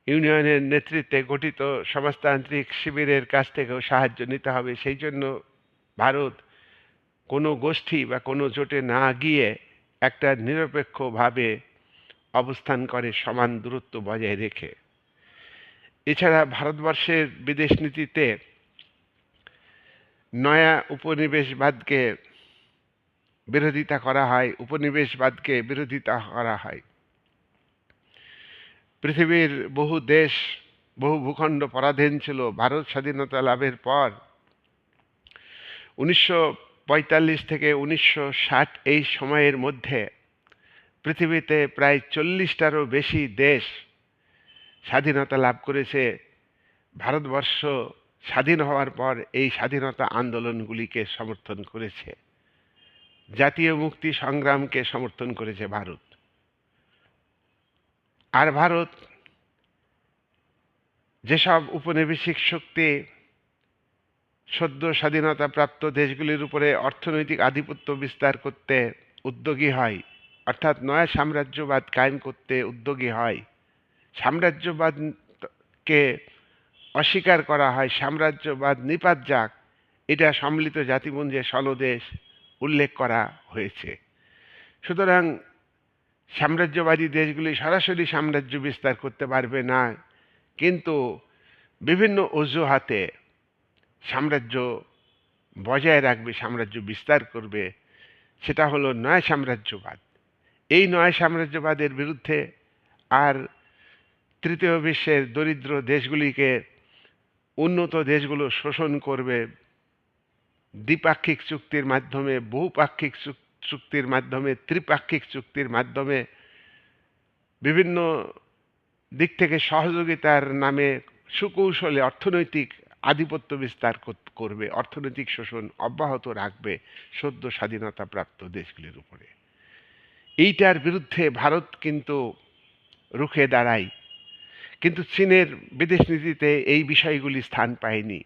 ইউনিয়নের নেতৃত্বে গঠিত সমাজতান্ত্রিক শিবিরের কাছ থেকেও সাহায্য নিতে হবে। সেই জন্য ভারত কোনো গোষ্ঠী বা কোনো জোটে না গিয়ে একটা নিরপেক্ষভাবে অবস্থান করে সমান দূরত্ব বজায় রেখে। এছাড়া ভারতবর্ষের বিদেশ নীতিতে নয়া উপনিবেশবাদকে বিরোধিতা করা হয়, উপনিবেশবাদকে বিরোধিতা করা হয়। পৃথিবীর বহু দেশ, বহু ভূখণ্ড পরাধীন ছিল। ভারত স্বাধীনতা লাভের পর 1945 থেকে 1960 এই সময়ের মধ্যে পৃথিবীতে প্রায় 40টারও বেশি দেশ স্বাধীনতা লাভ করেছে। ভারতবর্ষ স্বাধীন হওয়ার পর এই স্বাধীনতা আন্দোলনগুলিকে সমর্থন করেছে, জাতীয় মুক্তি সংগ্রামকে সমর্থন করেছে ভারত। আর ভারত যেসব উপনিবেশিক শক্তি সদ্য স্বাধীনতাপ্রাপ্ত দেশগুলির উপরে অর্থনৈতিক আধিপত্য বিস্তার করতে উদ্যোগী হয়, অর্থাৎ নয়া সাম্রাজ্যবাদ কায়েম করতে উদ্যোগী হয়, সাম্রাজ্যবাদকে অস্বীকার করা হয়, সাম্রাজ্যবাদ নিপাত যাক, এটা সম্মিলিত জাতিপুঞ্জের সনদে উল্লেখ করা হয়েছে। সুতরাং সাম্রাজ্যবাদী দেশগুলি সরাসরি সাম্রাজ্য বিস্তার করতে পারবে না, কিন্তু বিভিন্ন অজুহাতে সাম্রাজ্য বজায় রাখবে, সাম্রাজ্য বিস্তার করবে। সেটা হলো নয়া সাম্রাজ্যবাদ। এই নয়া সাম্রাজ্যবাদের বিরুদ্ধে আর তৃতীয় বিশ্বের দরিদ্র দেশগুলিকে উন্নত দেশগুলো শোষণ করবে দ্বিপাক্ষিক চুক্তির মাধ্যমে, বহুপাক্ষিক চুক্তির মাধ্যমে, ত্রিপাক্ষিক চুক্তির মাধ্যমে, বিভিন্ন দিক থেকে সহযোগিতার নামে সুকৌশলে অর্থনৈতিক আধিপত্য বিস্তার করবে, অর্থনৈতিক শোষণ অব্যাহত রাখবে সদ্য স্বাধীনতাপ্রাপ্ত দেশগুলির উপরে। এইটার বিরুদ্ধে ভারত কিন্তু রুখে দাঁড়ায়, কিন্তু চীনের বিদেশ নীতিতে এই বিষয়গুলি স্থান পায়নি।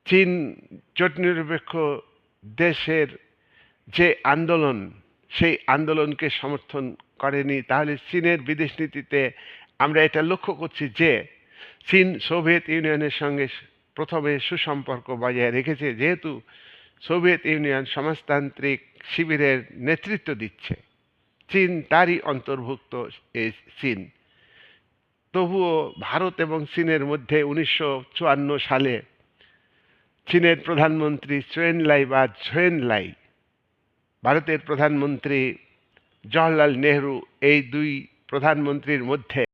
চীন জোট নিরপেক্ষ দেশের যে আন্দোলন, সেই আন্দোলনকে সমর্থন করেনি। তাহলে চীনের বিদেশ নীতিতে আমরা এটা লক্ষ্য করছি যে চীন সোভিয়েত ইউনিয়নের সঙ্গে প্রথমে সুসম্পর্ক বজায় রেখেছে, যেহেতু সোভিয়েত ইউনিয়ন সমাজতান্ত্রিক শিবিরের নেতৃত্ব দিচ্ছে, চীন তারই অন্তর্ভুক্ত চীন। তবুও ভারত এবং চীনের মধ্যে 1954 সালে চীনের প্রধানমন্ত্রী ঝোয়েনলাই, ভারতের প্রধানমন্ত্রী জওহরলাল নেহরু, এই দুই প্রধানমন্ত্রীর মধ্যে